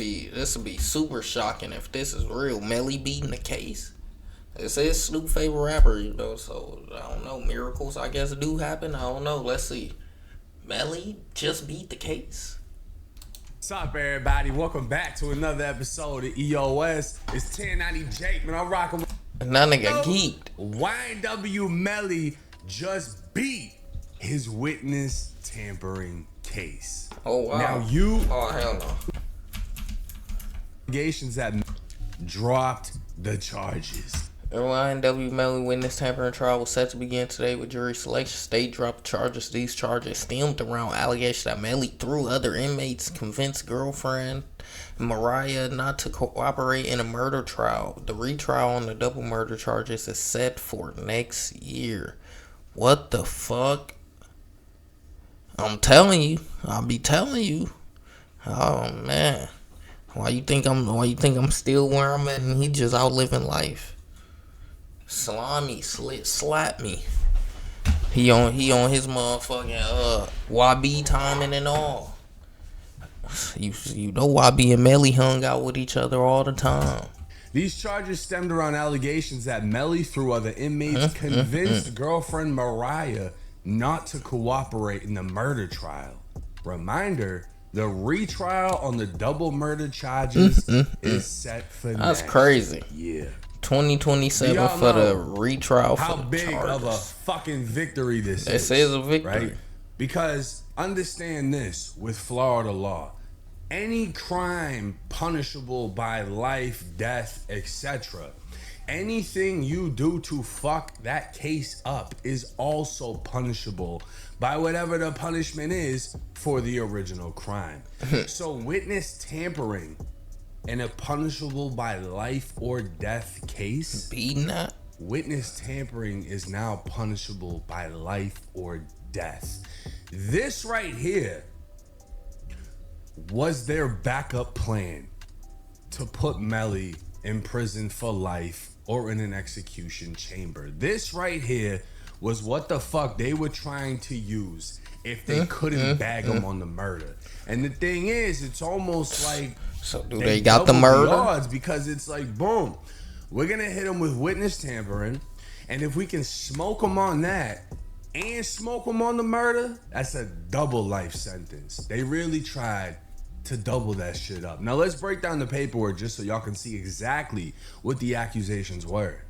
This would be super shocking if this is real. Melly beating the case. This is Snoop's favorite rapper, so I don't know. Miracles, I guess, do happen. I don't know. Let's see. Melly just beat the case. What's up, everybody? Welcome back to another episode of EOS. It's 1090 Jake, man. I'm rocking with And that nigga geeked. YNW Melly just beat his witness tampering case. Oh, wow. Now Oh, hell no. Allegations that dropped the charges. The YNW Melly witness tampering trial was set to begin today with jury selection. State dropped charges. These charges stemmed around allegations that Melly, through other inmates, convinced girlfriend Mariah not to cooperate in a murder trial. The retrial on the double murder charges is set for next year. What the fuck? I'm telling you. I'll be telling you. Oh man. Why you think I'm still where I'm at and he just out living life? Slimy slap me. He on his motherfucking YB timing and all. You know YB and Melly hung out with each other all the time. These charges stemmed around allegations that Melly, through other inmates, convinced girlfriend Mariah not to cooperate in the murder trial. Reminder, the retrial on the double murder charges is set for That's next crazy. year. 2027 for the retrial for how the big charges. of a fucking victory this is. This is a victory. Right? Because understand this, with Florida law, any crime punishable by life, death, etc., anything you do to fuck that case up is also punishable by whatever the punishment is for the original crime. So witness tampering in a punishable by life or death case, Beating that. witness tampering is now punishable by life or death. This right here was their backup plan to put Melly in prison for life or in an execution chamber. This right here was what the fuck they were trying to use if they couldn't bag him on the murder. And the thing is, it's almost like, So do they got the doubled murder? odds, because it's like, boom, we're gonna hit him with witness tampering, and if we can smoke him on that and smoke him on the murder, that's a double life sentence. They really tried to double that shit up. Now let's break down the paperwork just so y'all can see exactly what the accusations were.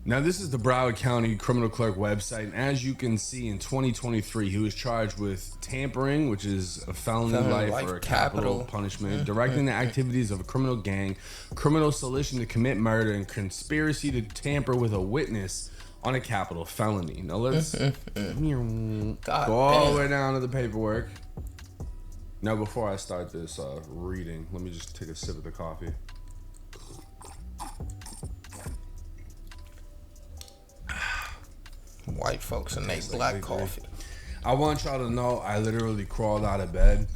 Now this is the Broward County Criminal Clerk website, and as you can see, in 2023 he was charged with tampering, which is a felony life or a capital punishment, directing the activities of a criminal gang, criminal solution to commit murder, and conspiracy to tamper with a witness on a capital felony. Now let's go all the way down to the paperwork. Now before I start this reading, let me just take a sip of the coffee. White folks and they black coffee. I want y'all to know I literally crawled out of bed.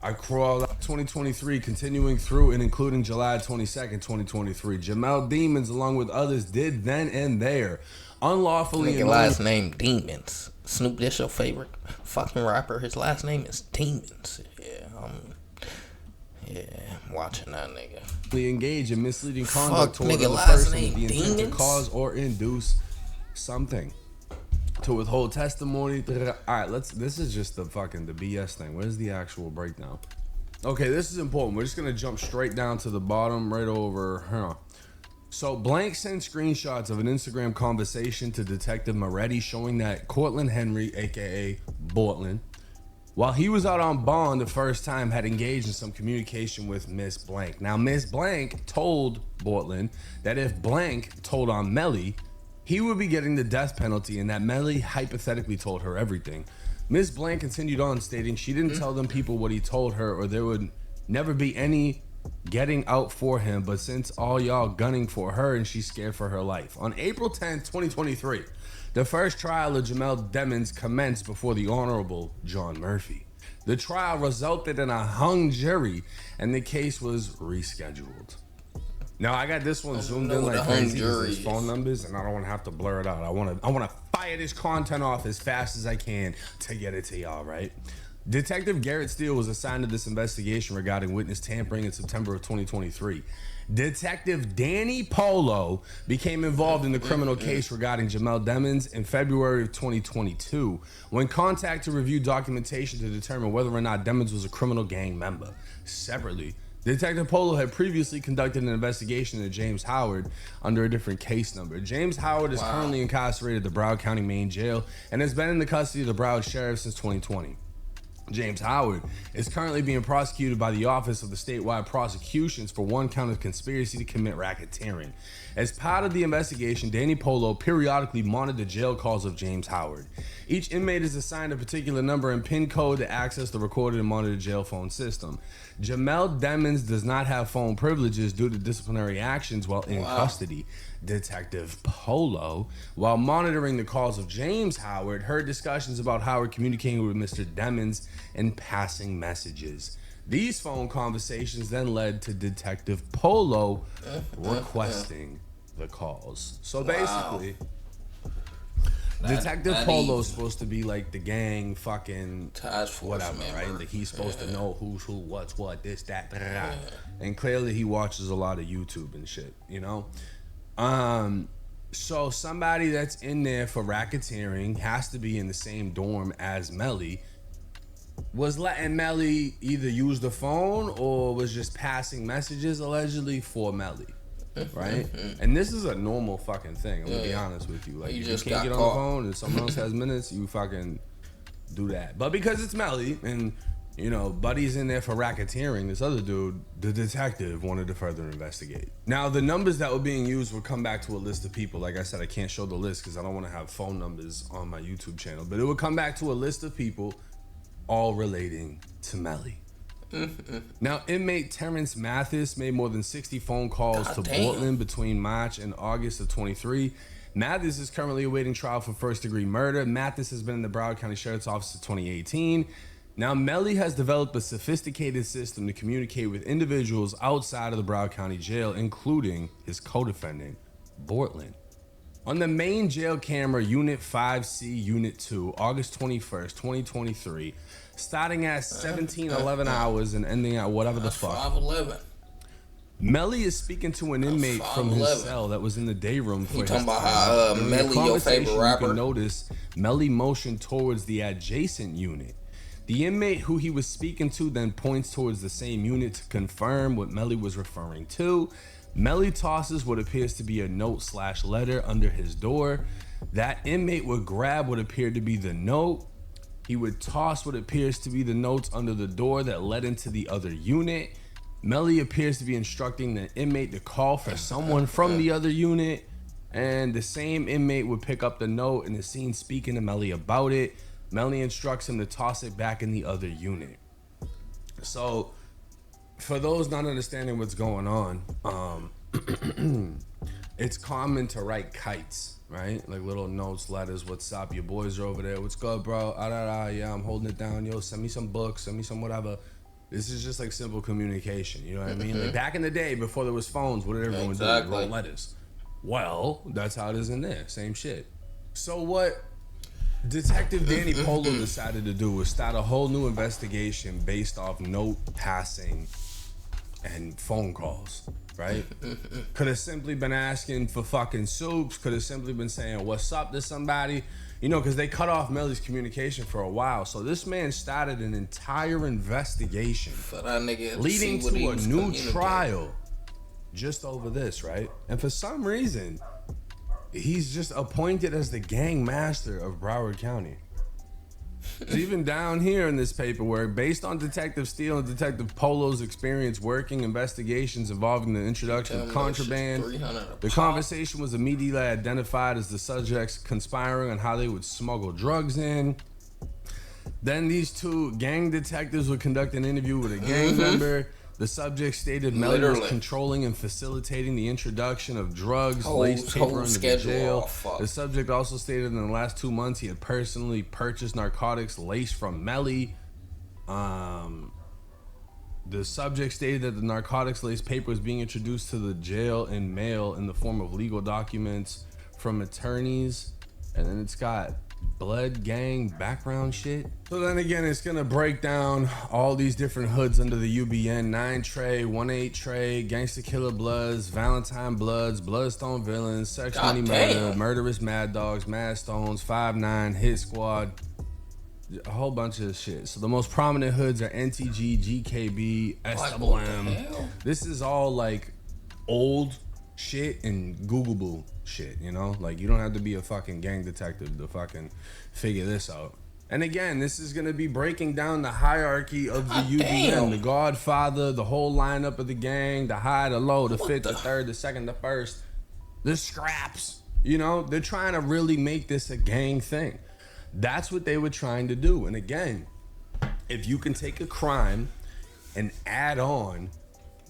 I crawled out 2023, continuing through and including July 22nd, 2023. Jamel Demons, along with others, did then and there unlawfully. Nigga last name Demons. Snoop, this your favorite fucking rapper? His last name is Demons. Yeah, I'm watching that nigga. Engage in misleading conduct toward nigga, another last person name with the intent to Demons? cause or induce something, to withhold testimony. All right, this is just the BS thing. Where's the actual breakdown? Okay, this is important. We're just gonna jump straight down to the bottom, right over here. So Blank sent screenshots of an Instagram conversation to Detective Moretti showing that Cortland Henry, aka Bortland, while he was out on bond the first time, had engaged in some communication with Miss Blank. Now Miss Blank told Bortland that if Blank told on Melly, he would be getting the death penalty, and that Melly hypothetically told her everything. Ms. Blank continued on, stating she didn't tell them people what he told her, or there would never be any getting out for him, but since all y'all gunning for her and she's scared for her life. On April 10th, 2023, the first trial of Jamel Demons commenced before the Honorable John Murphy. The trial resulted in a hung jury, and the case was rescheduled. Now I got this one zoomed in like crazy with his phone numbers, and I don't want to have to blur it out. I want to fire this content off as fast as I can to get it to y'all, right? Detective Garrett Steele was assigned to this investigation regarding witness tampering in September of 2023. Detective Danny Polo became involved in the criminal case regarding Jamel Demons in February of 2022 when contacted to review documentation to determine whether or not Demons was a criminal gang member. Separately, Detective Polo had previously conducted an investigation into James Howard under a different case number. James Howard is currently incarcerated at the Broward County Main Jail and has been in the custody of the Broward Sheriff since 2020. James Howard is currently being prosecuted by the Office of the Statewide Prosecutions for one count of conspiracy to commit racketeering. As part of the investigation, Danny Polo periodically monitored the jail calls of James Howard. Each inmate is assigned a particular number and PIN code to access the recorded and monitored jail phone system. Jamel Demons does not have phone privileges due to disciplinary actions while in custody. Detective Polo, while monitoring the calls of James Howard, heard discussions about Howard communicating with Mr. Demons and passing messages. These phone conversations then led to Detective Polo requesting the calls. So basically, Detective Polo is supposed to be like the gang fucking task force whatever, member. right? Like he's supposed to know who's who, what's what, this, that, blah, blah. And clearly he watches a lot of YouTube and shit, you know? So somebody that's in there for racketeering has to be in the same dorm as Melly. Was letting Melly either use the phone or was just passing messages allegedly for Melly, right? And this is a normal fucking thing. I'm gonna be honest with you. Like, You if just you can't got get on caught. the phone and someone else has minutes, you fucking do that. But because it's Melly and you know, Buddy's in there for racketeering, this other dude, the detective, wanted to further investigate. Now, the numbers that were being used would come back to a list of people. Like I said, I can't show the list because I don't want to have phone numbers on my YouTube channel. But it would come back to a list of people all relating to Melly. Now, inmate Terrence Mathis made more than 60 phone calls to Portland between March and August of 23. Mathis is currently awaiting trial for first-degree murder. Mathis has been in the Broward County Sheriff's Office since 2018. Now, Melly has developed a sophisticated system to communicate with individuals outside of the Broward County Jail, including his co-defendant, Bortland. On the main jail camera, Unit 5C, Unit 2, August 21st, 2023, starting at 17:11 hours and ending at whatever the fuck. 5'11". Melly is speaking to an inmate from his 5'11". cell that was in the day room for You his talking about time. how During the Melly, your favorite conversation, rapper? You can notice Melly motioned towards the adjacent unit. The inmate who he was speaking to then points towards the same unit to confirm what Melly was referring to. Melly tosses what appears to be a note/letter under his door. That inmate would grab what appeared to be the note. He would toss what appears to be the notes under the door that led into the other unit. Melly appears to be instructing the inmate to call for someone from the other unit. And the same inmate would pick up the note and is seen speaking to Melly about it. Melly instructs him to toss it back in the other unit. So, for those not understanding what's going on, it's common to write kites, right? Like little notes, letters, what's up, your boys are over there, what's good, bro? Yeah, I'm holding it down, yo, send me some books, send me some whatever. This is just like simple communication, you know what I mean? Like back in the day, before there was phones, what did everyone do? Wrote letters. Well, that's how it is in there, same shit. So what Detective Danny Polo decided to do was start a whole new investigation based off note passing and phone calls, right? Could have simply been asking for fucking soups, could have simply been saying what's up to somebody, you know, because they cut off Melly's communication for a while. So this man started an entire investigation For that nigga leading see what he to a was new communicating. trial just over this, right? And for some reason, he's just appointed as the gang master of Broward County. Even down here in this paperwork, based on Detective Steele and Detective Polo's experience working investigations involving the introduction of contraband, the conversation was immediately identified as the subjects conspiring on how they would smuggle drugs in. Then these two gang detectives would conduct an interview with a gang member. The subject stated Melly was controlling and facilitating the introduction of drugs, laced paper into the jail. The subject also stated in the last 2 months he had personally purchased narcotics laced from Melly. The subject stated that the narcotics laced paper was being introduced to the jail in mail in the form of legal documents from attorneys. And then it's got blood gang background shit. So then again, it's gonna break down all these different hoods under the UBN: 9 Trey, 1-8 Trey, Gangsta Killer Bloods, Valentine Bloods, Bloodstone Villains, Sex Money Murder, Murderous Mad Dogs, Mad Stones, 5-9, Hit Squad, a whole bunch of shit. So the most prominent hoods are NTG, GKB, SWM. This is all like old shit and Googleable shit, you know? Like, you don't have to be a fucking gang detective to fucking figure this out. And again, this is gonna be breaking down the hierarchy of the UBN, the Godfather, the whole lineup of the gang, the high, the low, the fifth, the third, the second, the first, the scraps. You know, they're trying to really make this a gang thing. That's what they were trying to do. And again, if you can take a crime and add on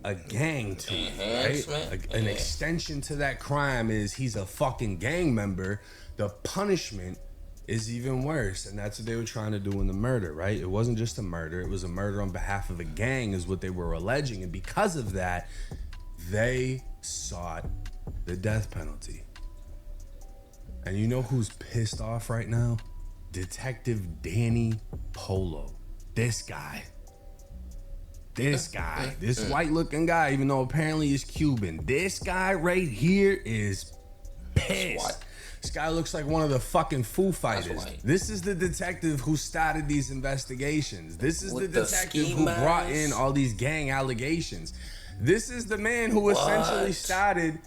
a gang to it, right? An extension to that crime is he's a fucking gang member, the punishment is even worse. And that's what they were trying to do in the murder, right? It wasn't just a murder, it was a murder on behalf of a gang is what they were alleging. And because of that, they sought the death penalty. And you know who's pissed off right now? Detective Danny Polo. This guy, this white looking guy, even though apparently he's Cuban, this guy right here is pissed. This guy looks like one of the fucking Foo Fighters. This is the detective who started these investigations. This is the detective who brought in all these gang allegations. This is the man who essentially started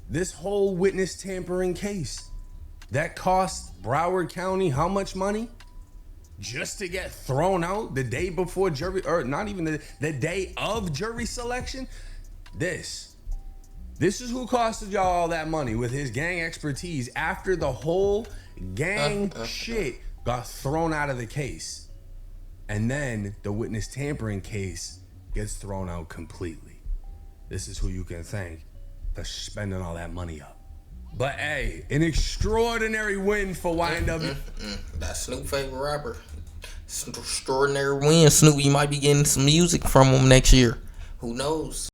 this whole witness tampering case that cost Broward County how much money? Just to get thrown out the day before jury, or not even the day of jury selection. This is who costed y'all all that money with his gang expertise after the whole gang shit got thrown out of the case. And then the witness tampering case gets thrown out completely. This is who you can thank for spending all that money up. But hey, an extraordinary win for YNW. That's Snoop's favorite rapper. Extraordinary win. Snoop, you might be getting some music from him next year. Who knows?